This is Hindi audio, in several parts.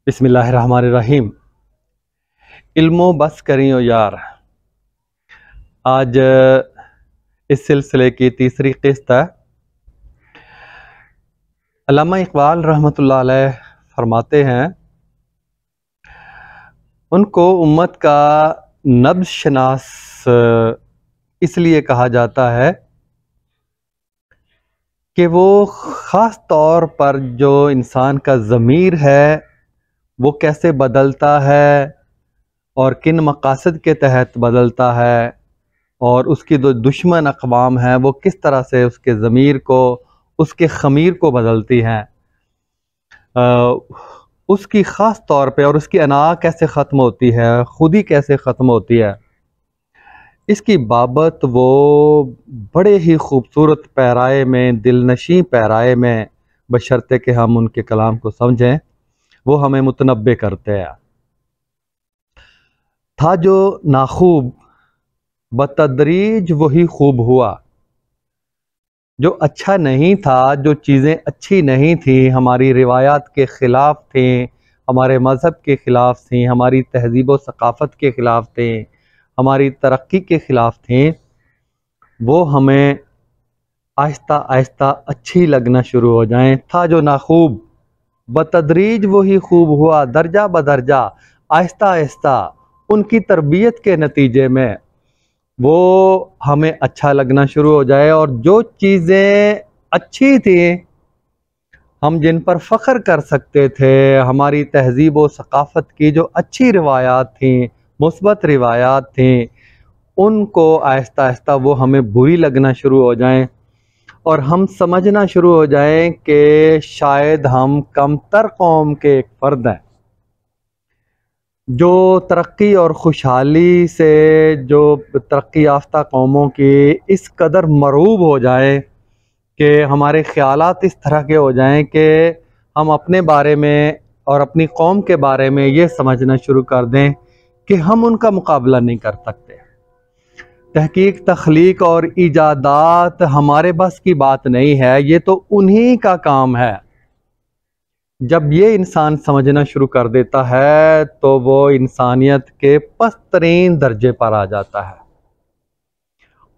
बिस्मिल्लाहिर्रहमानिर्रहीम। इल्मो बस करियो यार। आज इस सिलसिले की तीसरी किस्त है। अल्लामा इकबाल रहमतुल्लाह अलैह फरमाते हैं, उनको उम्मत का नब्ज़ शनास इसलिए कहा जाता है कि वो ख़ास तौर पर जो इंसान का ज़मीर है वो कैसे बदलता है और किन मकासद के तहत बदलता है, और उसकी जो दुश्मन अक़वाम हैं वो किस तरह से उसके ज़मीर को, उसके ख़मीर को बदलती हैं, उसकी ख़ास तौर पे, और उसकी अना कैसे ख़त्म होती है, ख़ुदी कैसे ख़त्म होती है, इसकी बाबत वो बड़े ही खूबसूरत पैराए में, दिलनशी पैराए में, बशर्ते कि हम उनके कलाम को समझें, वो हमें मुतनब्बे करते हैं। था जो नाखूब बतदरीज वही खूब हुआ। जो अच्छा नहीं था, जो चीज़ें अच्छी नहीं थी, हमारी रिवायात के ख़िलाफ़ थी, हमारे मज़हब के ख़िलाफ़ थी, हमारी तहज़ीब व सक़ाफ़त के ख़िलाफ़ थी, हमारी तरक्की के ख़िलाफ़ थी, वो हमें आहिस्ता आहिस्ता अच्छी लगना शुरू हो जाएं। था जो नाखूब बतदरीज वही खूब हुआ, दर्जा बदर्जा, आहिस्ता आहिस्ता उनकी तरबियत के नतीजे में वो हमें अच्छा लगना शुरू हो जाए। और जो चीज़ें अच्छी थी, हम जिन पर फ़ख्र कर सकते थे, हमारी तहज़ीब व सक़ाफ़त की जो अच्छी रिवायात थी, मुस्बत रिवायात थी, उनको आहिस्ता आहिस्ता वो हमें बुरी लगना शुरू हो जाएं और हम समझना शुरू हो जाएं कि शायद हम कमतर कौम के एक फ़र्द हैं, जो तरक्की और खुशहाली से, जो तरक्की याफ्ता कौमों की इस कदर मरूब हो जाएं कि हमारे ख़यालात इस तरह के हो जाएं कि हम अपने बारे में और अपनी कौम के बारे में ये समझना शुरू कर दें कि हम उनका मुकाबला नहीं कर सकते। तहकीक, तख्लीक और ईजादात हमारे बस की बात नहीं है, ये तो उन्हीं का काम है। जब ये इंसान समझना शुरू कर देता है तो वो इंसानियत के पस्तरीन दर्जे पर आ जाता है।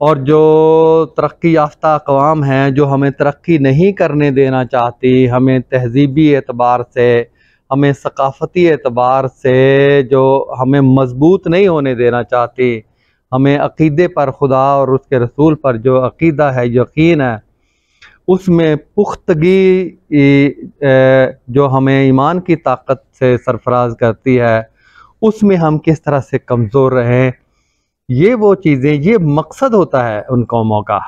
और जो तरक्की याफ्ता अक़वाम हैं, जो हमें तरक्की नहीं करने देना चाहती, हमें तहज़ीबी एतबार से, हमें सक़ाफ़ती एतबार से जो हमें मज़बूत नहीं होने देना चाहती, हमें अक़ीदे पर, खुदा और उसके रसूल पर जो अक़ीदा है, यकीन है, उसमें पुख्तगी जो हमें ईमान की ताकत से सरफराज करती है, उसमें हम किस तरह से कमज़ोर रहें, ये वो चीज़ें, ये मकसद होता है उन कौमों का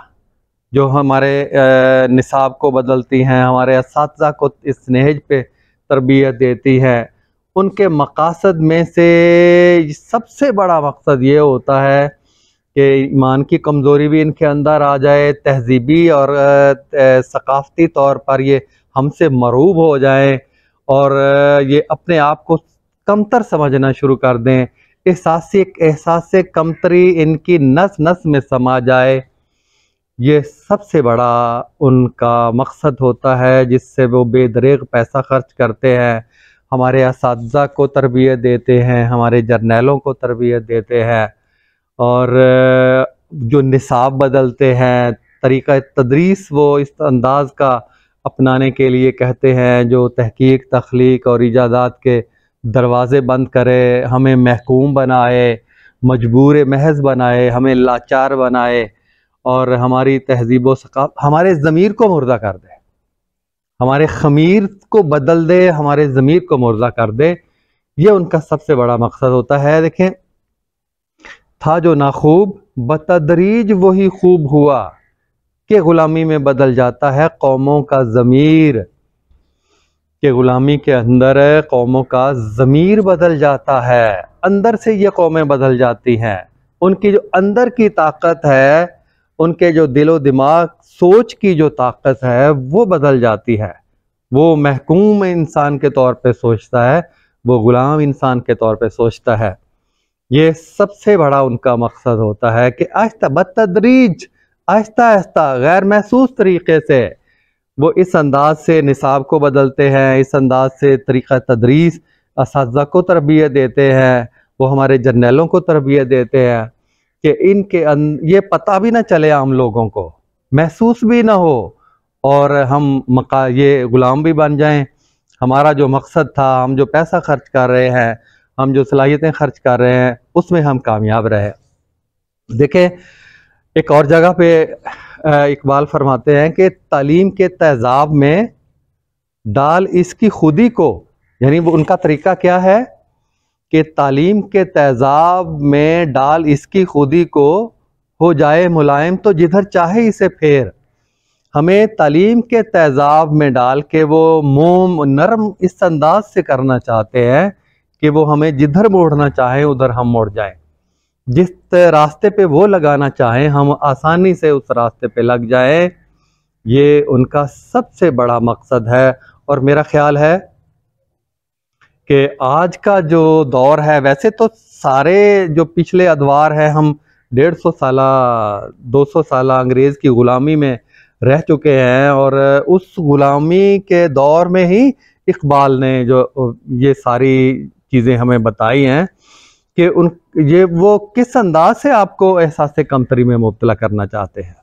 जो हमारे निसाब को बदलती हैं, हमारे असातिज़ा को इस नहज पे तरबियत देती हैं। उनके मकासद में से सबसे बड़ा मकसद ये होता है कि ईमान की कमज़ोरी भी इनके अंदर आ जाए, तहज़ीबी और सक़ाफ़ती तौर पर ये हमसे मरूब हो जाएं और ये अपने आप को कमतर समझना शुरू कर दें। एहसास कमतरी इनकी नस नस में समा जाए, ये सबसे बड़ा उनका मकसद होता है, जिससे वो बेदरेग पैसा खर्च करते हैं, हमारे असातिज़ा को तरबियत देते हैं, हमारे जर्नैलों को तरबियत देते हैं, और जो निसाब बदलते हैं, तरीक़ा तदरीस वो इस अंदाज़ का अपनाने के लिए कहते हैं जो तहकीक, तख्लीक और ईजादात के दरवाज़े बंद करे, हमें महकूम बनाए, मजबूर महज़ बनाए, हमें लाचार बनाए और हमारी तहज़ीब व हमारे ज़मीर को मुर्दा कर दे, हमारे ख़मीर को बदल दे, हमारे ज़मीर को मुर्दा कर दे। ये उनका सबसे बड़ा मकसद होता है। देखें, था जो नाखूब बतदरीज वही खूब हुआ, कि ग़ुलामी में बदल जाता है कौमों का ज़मीर, कि ग़ुलामी के अंदर कौमों का ज़मीर बदल जाता है, अंदर से ये कौमें बदल जाती हैं, उनकी जो अंदर की ताकत है, उनके जो दिलो दिमाग, सोच की जो ताकत है वो बदल जाती है। वो महकूम इंसान के तौर पे सोचता है, वो ग़ुलाम इंसान के तौर पे सोचता है। ये सबसे बड़ा उनका मकसद होता है कि आहिस्ता बतदरीज, आहिस्ता आहिस्ता, गैर महसूस तरीक़े से वो इस अंदाज से निसाब को बदलते हैं, इस अंदाज से तरीक़ा तदरीस असातिज़ा को तरबियत देते हैं, वो हमारे जर्नलों को तरबियत देते हैं कि इनके ये पता भी ना चले, आम लोगों को महसूस भी ना हो और हम ये गुलाम भी बन जाएं। हमारा जो मकसद था, हम जो पैसा खर्च कर रहे हैं, हम जो सलाहियतें खर्च कर रहे हैं, उसमें हम कामयाब रहे। देखें, एक और जगह पे इकबाल फरमाते हैं कि तालीम के तेज़ाब में डाल इसकी खुदी को, यानी वो उनका तरीका क्या है कि तालीम के तेज़ाब में डाल इसकी खुदी को, हो जाए मुलायम तो जिधर चाहे इसे फेर। हमें तालीम के तेज़ाब में डाल के वो मोम नरम इस अंदाज से करना चाहते हैं कि वो हमें जिधर मोड़ना चाहे उधर हम मोड़ जाएं। जिस रास्ते पे वो लगाना चाहें हम आसानी से उस रास्ते पे लग जाएं। ये उनका सबसे बड़ा मकसद है। और मेरा ख्याल है कि आज का जो दौर है, वैसे तो सारे जो पिछले अदवार हैं, हम 150 साल 200 साल अंग्रेज़ की ग़ुलामी में रह चुके हैं और उस ग़ुलामी के दौर में ही इकबाल ने जो ये सारी चीज़ें हमें बताई हैं कि ये वो किस अंदाज से आपको एहसास कमतरी में मुब्तला करना चाहते हैं।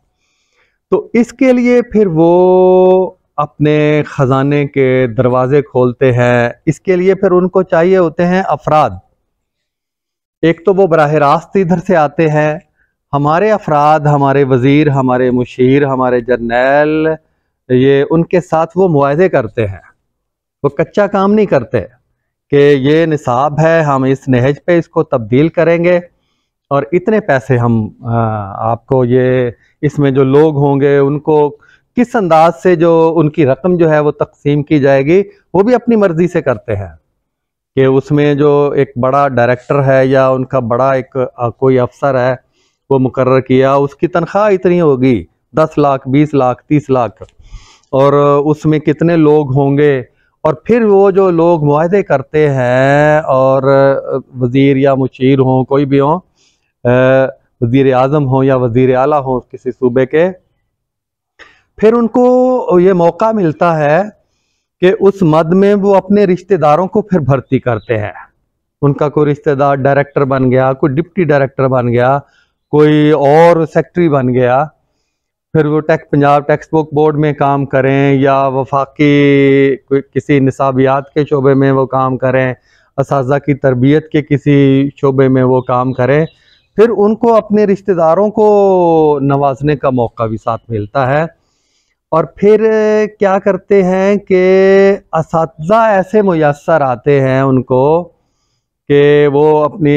तो इसके लिए फिर वो अपने ख़जाने के दरवाज़े खोलते हैं। इसके लिए फिर उनको चाहिए होते हैं अफराद। एक तो वो बराह रास्त इधर से आते हैं, हमारे अफराद, हमारे वज़ीर, हमारे मुशीर, हमारे जर्नैल, ये उनके साथ वो मुआहदे करते हैं। वो कच्चा काम नहीं करते कि ये निसाब है, हम इस नहज पे इसको तब्दील करेंगे और इतने पैसे हम आपको, ये इसमें जो लोग होंगे उनको किस अंदाज से जो उनकी रकम जो है वो तकसीम की जाएगी, वो भी अपनी मर्जी से करते हैं कि उसमें जो एक बड़ा डायरेक्टर है या उनका बड़ा एक कोई अफसर है वो मुकर्रर किया, उसकी तनख्वाह इतनी होगी 10 लाख, 20 लाख, 30 लाख, और उसमें कितने लोग होंगे। और फिर वो जो लोग मुआहदे करते हैं और वज़ीर या मुशीर हों, कोई भी हों, वज़ीर आज़म हो या वज़ीर आला हो किसी सूबे के, फिर उनको ये मौका मिलता है कि उस मद में वो अपने रिश्तेदारों को फिर भर्ती करते हैं। उनका कोई रिश्तेदार डायरेक्टर बन गया, कोई डिप्टी डायरेक्टर बन गया, कोई और सेक्रेटरी बन गया, फिर वो पंजाब टेक्स्ट बुक बोर्ड में काम करें या वफाकी किसी निसाबियात के शोबे में वो काम करें, असातिज़ा की तरबियत के किसी शोबे में वो काम करें, फिर उनको अपने रिश्तेदारों को नवाजने का मौका भी साथ मिलता है। और फिर क्या करते हैं कि असातिज़ा ऐसे मुयस्सर आते हैं उनको कि वो अपनी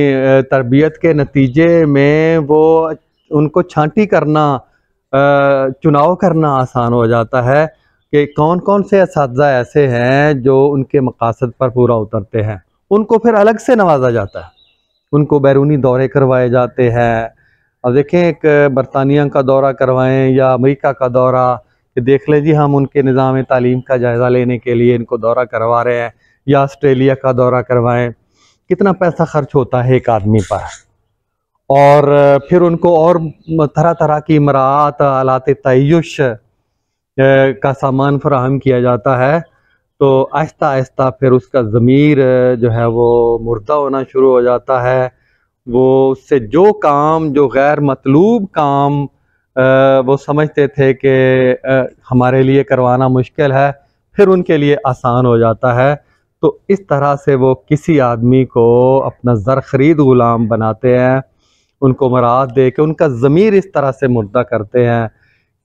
तरबियत के नतीजे में वो उनको छांटी करना, चुनाव करना आसान हो जाता है कि कौन कौन से असातिज़ा ऐसे हैं जो उनके मकासद पर पूरा उतरते हैं। उनको फिर अलग से नवाजा जाता है, उनको बैरूनी दौरे करवाए जाते हैं। अब देखें, एक बरतानिया का दौरा करवाएं या अमेरिका का दौरा, कि देख लें जी हम उनके निज़ाम तालीम का जायज़ा लेने के लिए इनको दौरा करवा रहे हैं, या ऑस्ट्रेलिया का दौरा करवाएं, कितना पैसा खर्च होता है एक आदमी पर। और फिर उनको और तरह तरह की मराआत, आलात तय्युश का सामान फराहम किया जाता है। तो आहिस्ता आहिस्ता फिर उसका ज़मीर जो है वो मुर्दा होना शुरू हो जाता है। वो उससे जो काम, जो गैर मतलूब काम वो समझते थे कि हमारे लिए करवाना मुश्किल है, फिर उनके लिए आसान हो जाता है। तो इस तरह से वो किसी आदमी को अपना ज़र ख़रीद ग़ुलाम बनाते हैं, उनको मराद दे के उनका ज़मीर इस तरह से मुर्दा करते हैं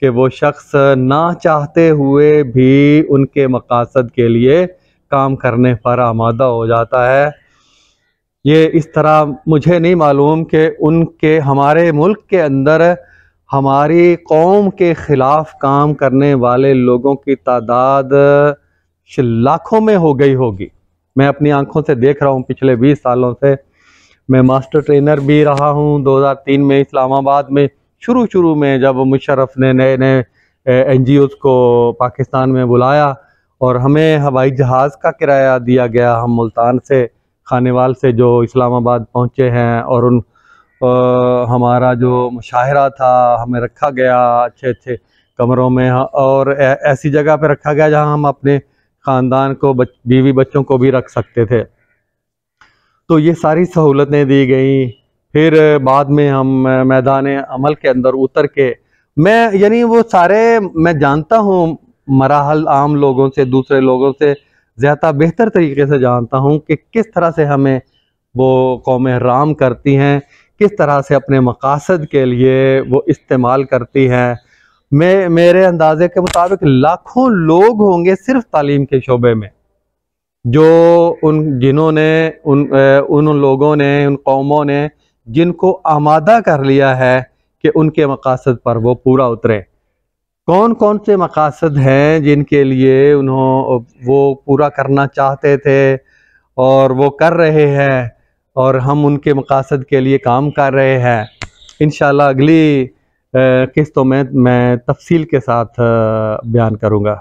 कि वो शख्स ना चाहते हुए भी उनके मकासद के लिए काम करने पर आमादा हो जाता है। ये इस तरह मुझे नहीं मालूम कि उनके, हमारे मुल्क के अंदर हमारी कौम के ख़िलाफ़ काम करने वाले लोगों की तादाद लाखों में हो गई होगी। मैं अपनी आंखों से देख रहा हूँ, पिछले 20 सालों से मैं मास्टर ट्रेनर भी रहा हूँ। 2003 में इस्लामाबाद में शुरू में जब मुशर्रफ ने नए नए NGOs को पाकिस्तान में बुलाया और हमें हवाई जहाज़ का किराया दिया गया, हम मुल्तान से, खानेवाल से जो इस्लामाबाद पहुँचे हैं, और हमारा जो मुशाहिरा था, हमें रखा गया अच्छे अच्छे कमरों में और ऐसी जगह पे रखा गया जहाँ हम अपने ख़ानदान को, बीवी बच्चों को भी रख सकते थे। तो ये सारी सहूलतें दी गई। फिर बाद में हम मैदान अमल के अंदर उतर के मैं यानी वो सारे मैं जानता हूँ मराहल आम लोगों से, दूसरे लोगों से ज़्यादा बेहतर तरीके से जानता हूँ कि किस तरह से हमें वो कौमें राम करती हैं, किस तरह से अपने मकासद के लिए वो इस्तेमाल करती हैं। मेरे अंदाजे के मुताबिक लाखों लोग होंगे सिर्फ तालीम के शोबे में, जो जिन्होंने उन लोगों ने, उन कौमों ने जिनको आमादा कर लिया है कि उनके मकासद पर वो पूरा उतरे। कौन कौन से मकासद हैं जिनके लिए वो पूरा करना चाहते थे और वो कर रहे हैं, और हम उनके मकासद के लिए काम कर रहे हैं। इंशाल्लाह अगली किस्तों में मैं तफसील के साथ बयान करूँगा।